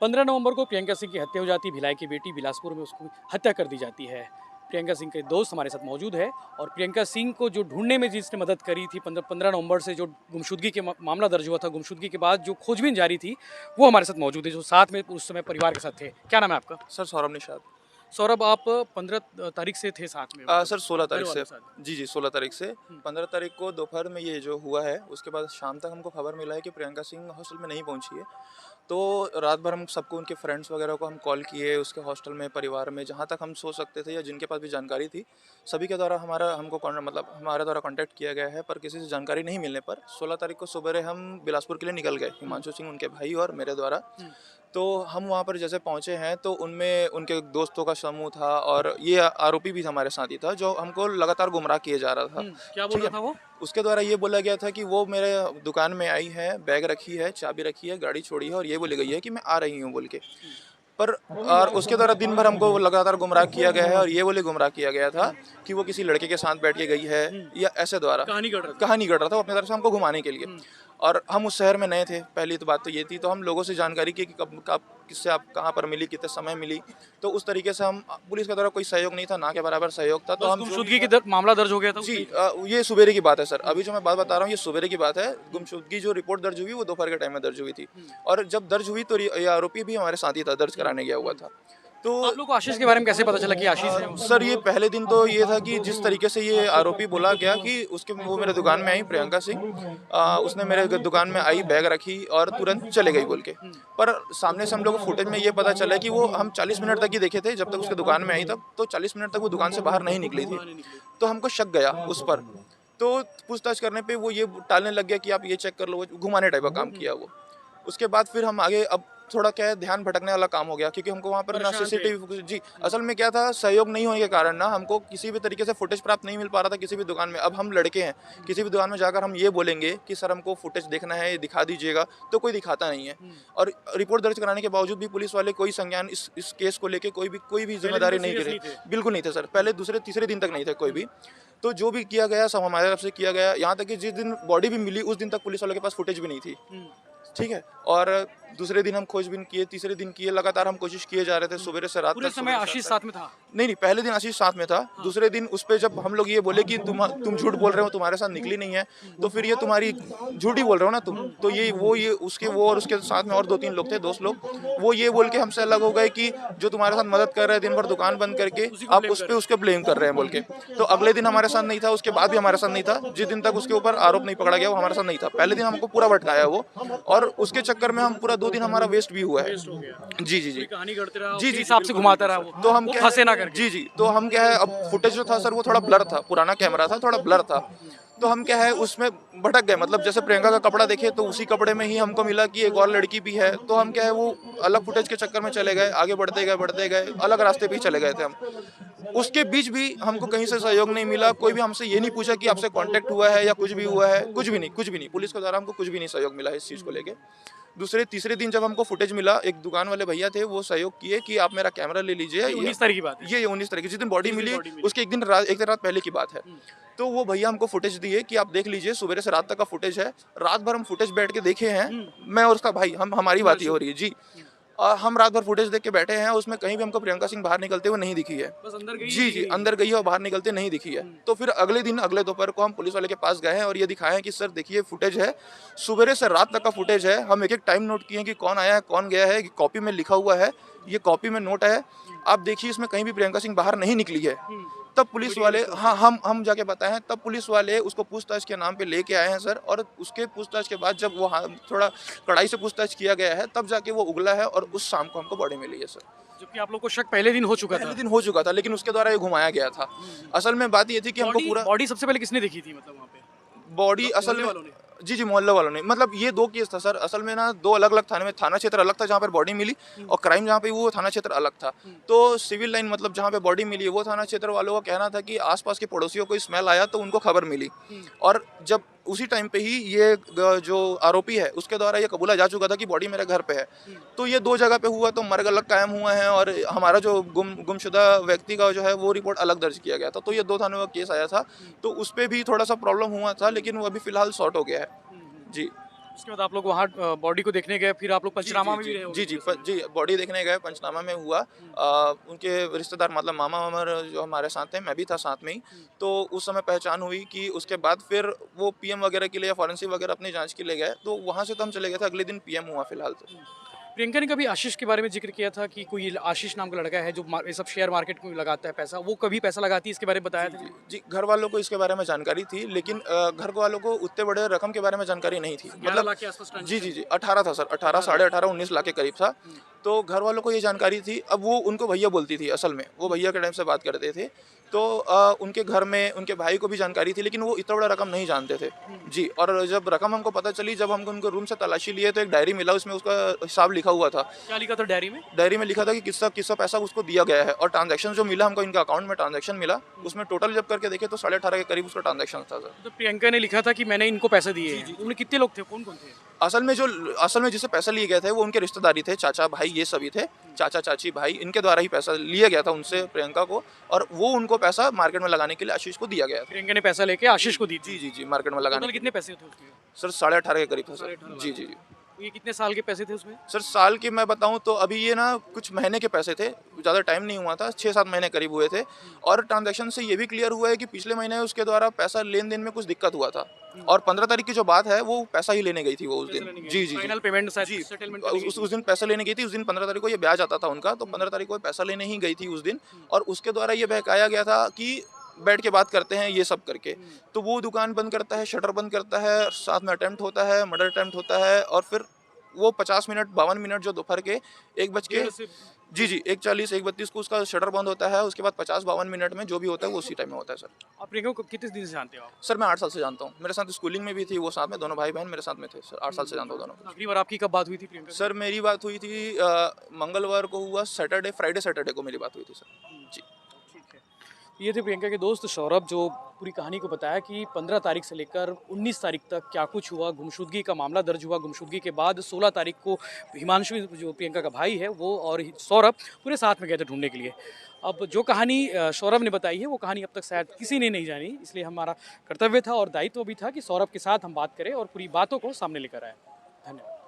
15 नवंबर को प्रियंका सिंह की हत्या हो जाती है। भिलाई की बेटी बिलासपुर में उसको हत्या कर दी जाती है। प्रियंका सिंह के दोस्त हमारे साथ मौजूद है और प्रियंका सिंह को जो ढूंढने में जिसने मदद करी थी 15 नवंबर से जो गुमशुदगी के मामला दर्ज हुआ था, गुमशुदगी के बाद जो खोजबीन जारी थी, वो हमारे साथ मौजूद है, जो साथ में उस समय परिवार के साथ थे। क्या नाम है आपका? सर सौरभ निषाद। सौरभ, आप 15 तारीख से थे साथ में? सर 16 तारीख से। परिवार के साथ। जी 16 तारीख से 15 तारीख को दोपहर में ये जो हुआ है, उसके बाद शाम तक हमको खबर मिला है कि प्रियंका सिंह हॉस्टल में नहीं पहुंची है। तो रात भर हम सबको, उनके फ्रेंड्स वगैरह को हम कॉल किए, उसके हॉस्टल में, परिवार में, जहाँ तक हम सोच सकते थे या जिनके पास भी जानकारी थी, सभी के द्वारा हमारे द्वारा कांटेक्ट किया गया है। पर किसी से जानकारी नहीं मिलने पर 16 तारीख को सुबह हम बिलासपुर के लिए निकल गए, हिमांशु सिंह, उनके भाई और मेरे द्वारा। तो हम वहाँ पर जैसे पहुँचे हैं तो उनमें उनके दोस्तों का समूह था और ये आरोपी भी हमारे साथ ही था, जो हमको लगातार गुमराह किए जा रहा था। क्या बोल रहा था वो? उसके द्वारा ये बोला गया था कि वो मेरे दुकान में आई है, बैग रखी है, चाबी रखी है, गाड़ी छोड़ी है और ये बोली गई है कि मैं आ रही हूँ बोल के। पर और उसके द्वारा दिन भर हमको लगातार गुमराह किया गया है और ये बोले गुमराह किया गया था कि वो किसी लड़के के साथ बैठ के गई है या ऐसे द्वारा कहानी गढ़ रहा था वो अपनी तरफ से हमको घुमाने के लिए। और हम उस शहर में नए थे, पहली तो बात तो ये थी। तो हम लोगों से जानकारी की कि कब किससे आप कहाँ पर मिली, कितने समय मिली। तो उस तरीके से हम, पुलिस के द्वारा कोई सहयोग नहीं था, ना के बराबर सहयोग था। तो हम गुमशुदगी के मामला दर्ज हो गया था जी। ये सुबेरे की बात है सर, अभी जो मैं बात बता रहा हूँ ये सुबेरे की बात है। गुमशुदगी जो रिपोर्ट दर्ज हुई वो दोपहर के टाइम में दर्ज हुई थी और जब दर्ज हुई तो ये आरोपी भी हमारे साथ ही था, दर्ज कराने गया हुआ था। तो आप लोग को आशीष के बारे में कैसे पता चला कि आशीष है? सर ये पहले दिन तो ये था कि जिस तरीके से ये आरोपी बोला गया कि वो मेरे दुकान में आई, प्रियंका सिंह, उसने मेरे दुकान में आई, बैग रखी और तुरंत चले गई बोल के। पर सामने से हम लोग को फुटेज में ये पता चला कि वो हम 40 मिनट तक ही देखे थे जब तक उसके दुकान में आई तब। तो 40 मिनट तक वो दुकान से बाहर नहीं निकली थी। तो हमको शक गया उस पर। तो पूछताछ करने पर वो ये टालने लग गया कि आप ये चेक कर लो, घुमाने टाइप का काम किया वो। उसके बाद फिर हम आगे, अब थोड़ा क्या है, ध्यान भटकने वाला काम हो गया क्योंकि हमको वहाँ पर ना सीसीटीवी, जी असल में क्या था, सहयोग नहीं होने के कारण ना हमको किसी भी तरीके से फुटेज प्राप्त नहीं मिल पा रहा था किसी भी दुकान में। अब हम लड़के हैं, किसी भी दुकान में जाकर हम ये बोलेंगे कि सर हमको फुटेज देखना है, ये दिखा दीजिएगा, तो कोई दिखाता नहीं है। और रिपोर्ट दर्ज कराने के बावजूद भी पुलिस वाले कोई संज्ञान इस केस को लेकर कोई भी जिम्मेदारी नहीं गिरे। बिल्कुल नहीं थे सर, पहले दूसरे तीसरे दिन तक नहीं थे कोई भी। तो जो भी किया गया सब हमारे तरफ से किया गया। यहाँ तक कि जिस दिन बॉडी भी मिली उस दिन तक पुलिस वालों के पास फुटेज भी नहीं थी। ठीक है। और दूसरे दिन हम खोजबीन किए, तीसरे दिन किए, लगातार हम कोशिश किए जा रहे थे सुबह से रात तक। पूरे समय आशीष साथ में था? नहीं, पहले दिन आशीष साथ में था। दूसरे दिन उस पे जब हम लोग ये बोले कि तुम झूठ बोल रहे हो, तुम्हारे साथ निकली नहीं है, तो फिर ये तुम्हारी झूठी बोल रहे हो ना तुम। तो वो और उसके साथ में और 2-3 लोग थे, दोस्त लोग, वो ये बोल के हमसे अलग हो गए कि जो तुम्हारे साथ मदद कर रहे हैं दिन भर दुकान बंद करके, आप उसके ब्लेम कर रहे हैं बोल के। तो अगले दिन हमारे साथ नहीं था, उसके बाद भी हमारे साथ नहीं था। जिस दिन तक उसके ऊपर आरोप नहीं पकड़ा गया वो हमारे साथ नहीं था। पहले दिन हमको पूरा भटकाया वो, और उसके चक्कर में हम पूरा 2 दिन हमारा वेस्ट भी हुआ है। जी कहानी करते रहा, जी हिसाब से घुमाता रहा वो, तो हम फंसे ना करके। जी तो हम क्या है, अब फुटेज जो था सर वो थोड़ा ब्लर था, पुराना कैमरा था, थोड़ा ब्लर था। तो हम क्या है उसमें भटक गए। मतलब जैसे प्रियंका का कपड़ा देखे तो उसी कपड़े में ही हमको मिला कि एक और लड़की भी है। तो हम क्या है वो अलग फुटेज के चक्कर में चले गए, आगे बढ़ते गए, अलग रास्ते पे ही चले गए थे हम। उसके बीच भी हमको कहीं से सहयोग नहीं मिला। कोई भी हमसे ये नहीं पूछा कि आपसे कांटेक्ट हुआ है या कुछ भी हुआ है, कुछ भी नहीं। पुलिस के द्वारा हमको कुछ भी नहीं सहयोग मिला इस चीज़ को लेके। तीसरे दिन जब हमको फुटेज मिला, एक दुकान वाले भैया थे, वो सहयोग किए कि आप मेरा कैमरा ले लीजिए। 19 तारीख की बात है। ये 19 तारीख, जिस दिन बॉडी मिली उसके एक दिन रात पहले की बात है। तो वो भैया हमको फुटेज दिए कि आप देख लीजिए, सुबह से रात तक का फुटेज है। रात भर हम फुटेज बैठ के देखे हैं, मैं और उसका भाई, हमारी बात ही हो रही है जी। हम रात भर फुटेज देख के बैठे हैं, उसमें कहीं भी हमको प्रियंका सिंह बाहर निकलते हुए नहीं दिखी है। बस अंदर गई, जी अंदर गई है और बाहर निकलते नहीं दिखी है। तो फिर अगले दोपहर को हम पुलिस वाले के पास गए हैं और ये दिखाए हैं कि सर देखिए फुटेज है, सुबह से रात तक का फुटेज है। हम एक टाइम नोट किए कि कौन आया है, कौन गया है, कॉपी में लिखा हुआ है, ये कॉपी में नोट है, आप देखिए इसमें कहीं भी प्रियंका सिंह बाहर नहीं निकली है। तब पुलिस वाले, हाँ हम जाके बताए हैं, तब पुलिस वाले उसको पूछताछ के नाम पे लेके आए हैं सर। और उसके पूछताछ के बाद जब वो थोड़ा कड़ाई से पूछताछ किया गया है, तब जाके वो उगला है और उस शाम को हमको बॉडी मिली है सर। जबकि आप लोग को शक पहले दिन हो चुका था, लेकिन उसके द्वारा ये घुमाया गया था। असल में बात ये थी कि हमको पूरा बॉडी सबसे पहले किसने देखी थी, मतलब वहाँ पे बॉडी असल में जी मोहल्ले वालों ने। मतलब ये 2 केस था सर असल में ना, 2 अलग अलग थाने में। थाना क्षेत्र अलग था जहाँ पर बॉडी मिली और क्राइम जहाँ पे वो थाना क्षेत्र अलग था। तो सिविल लाइन, मतलब जहाँ पे बॉडी मिली है, वो थाना क्षेत्र वालों का कहना था कि आसपास के पड़ोसियों को स्मेल आया तो उनको खबर मिली। और जब उसी टाइम पे ही ये जो आरोपी है उसके द्वारा ये कबूला जा चुका था कि बॉडी मेरे घर पे है। तो ये 2 जगह पे हुआ, तो मर्ग अलग कायम हुआ है और हमारा जो गुमशुदा व्यक्ति का जो है वो रिपोर्ट अलग दर्ज किया गया था। तो ये 2 थानों का केस आया था, तो उस पर भी थोड़ा सा प्रॉब्लम हुआ था, लेकिन वो अभी फिलहाल सॉर्ट हो गया है जी। उसके बाद आप लोग वहाँ बॉडी को देखने गए, फिर आप लोग पंचनामा में भी रहे जी होंगे जी उसके जी बॉडी देखने गए, पंचनामा में हुआ। उनके रिश्तेदार मतलब मामा वामा जो हमारे साथ थे, मैं भी था साथ में ही। तो उस समय पहचान हुई कि उसके बाद फिर वो पीएम वगैरह के लिए या फॉरेंसिक वगैरह अपनी जांच के लिए गए, तो वहाँ से तो हम चले गए थे, अगले दिन पीएम हुआ फिलहाल तो। प्रियंका ने कभी आशीष के बारे में जिक्र किया था कि कोई आशीष नाम का लड़का है जो ये सब शेयर मार्केट में लगाता है पैसा, वो कभी पैसा लगाती है, इसके बारे में बताया था? जी, घर वालों को इसके बारे में जानकारी थी, लेकिन घर वालों को उतने बड़े रकम के बारे में जानकारी नहीं थी। 11 लाख के आसपास जी जी जी 18 था सर, 18 साढ़े 18 19 लाख के करीब था। तो घर वालों को ये जानकारी थी। अब वो उनको भैया बोलती थी, असल में वो भैया के टाइम से बात करते थे। तो उनके घर में उनके भाई को भी जानकारी थी, लेकिन वो इतना बड़ा रकम नहीं जानते थे जी। और जब रकम हमको पता चली, जब हम उनको रूम से तलाशी लिए, तो एक डायरी मिला, उसमें उसका हिसाब लिखा हुआ था। क्या लिखा था डायरी में? डायरी में लिखा था कि किसका किसका पैसा उसको दिया गया है, और ट्रांजैक्शन जो मिला हमको, इनका अकाउंट में ट्रांजैक्शन मिला, उसमें टोटल जब करके देखे तो 18.5 के करीब उसका ट्रांजैक्शन था सर। तो प्रियंका ने लिखा था कि मैंने इनको पैसे दिए हैं। उनमें कितने लोग थे, कौन कौन थे? असल में जिससे पैसा लिए गए थे वो उनके रिश्तेदारी थे, चाचा भाई ये सभी थे, चाचा चाची भाई, इनके द्वारा ही पैसा लिया गया था उनसे प्रियंका को, और वो उनको पैसा मार्केट में लगाने के लिए आशीष को दिया गया था। प्रियंका ने पैसा लेके आशीष को दी थी। जी जी जी मार्केट में लगाने टोटल कितने पैसे थे उसके? सर 18.5 के करीब था सर। 18.5 जी जी जी ये कितने साल के पैसे थे उसमें? सर साल के मैं बताऊं तो अभी ये ना कुछ महीने के पैसे थे, ज़्यादा टाइम नहीं हुआ था, 6-7 महीने करीब हुए थे। और ट्रांजैक्शन से ये भी क्लियर हुआ है कि पिछले महीने उसके द्वारा पैसा लेन देन में कुछ दिक्कत हुआ था, और 15 तारीख की जो बात है वो पैसा ही लेने गई थी वो उस दिन। जी जी फाइनल पेमेंट शायद जी सेटलमेंट उस दिन पैसा लेने गई थी। उस दिन 15 तारीख को ये ब्याज आता था उनका, तो 15 तारीख को पैसा लेने ही गई थी उस दिन, और उसके द्वारा ये बहकाया गया था कि बैठ के बात करते हैं ये सब करके। तो वो दुकान बंद करता है, शटर बंद करता है, साथ में अटेम्प्ट होता है, मर्डर अटेम्प्ट होता है, और फिर वो 50 मिनट 52 मिनट जो दोपहर के 1 बज के जी जी 1:40 1:32 को उसका शटर बंद होता है। उसके बाद 50-52 मिनट में जो भी होता है वो उसी टाइम में होता है सर। आप प्रियंका को कितने दिन से जानते हो आप? सर मैं 8 साल से जानता हूँ, मेरे साथ स्कूलिंग में भी थी वो, साथ में दोनों भाई बहन मेरे साथ में थे सर। 8 साल से जानता हूँ दोनों को। आखिरी बार आपकी कब बात हुई थी प्रियंका से? सर मेरी बात हुई थी मंगलवार को हुआ, फ्राइडे सैटरडे को मेरी बात हुई थी सर जी। ठीक है। ये थे प्रियंका के दोस्त सौरभ, जो पूरी कहानी को बताया कि 15 तारीख से लेकर 19 तारीख तक क्या कुछ हुआ। गुमशुदगी का मामला दर्ज हुआ। गुमशुदगी के बाद 16 तारीख को हिमांशु, जो प्रियंका का भाई है, वो और सौरभ पूरे साथ में गए थे ढूंढने के लिए। अब जो कहानी सौरभ ने बताई है, वो कहानी अब तक शायद किसी ने नहीं जानी, इसलिए हमारा कर्तव्य था और दायित्व भी था कि सौरभ के साथ हम बात करें और पूरी बातों को सामने लेकर आए। धन्यवाद।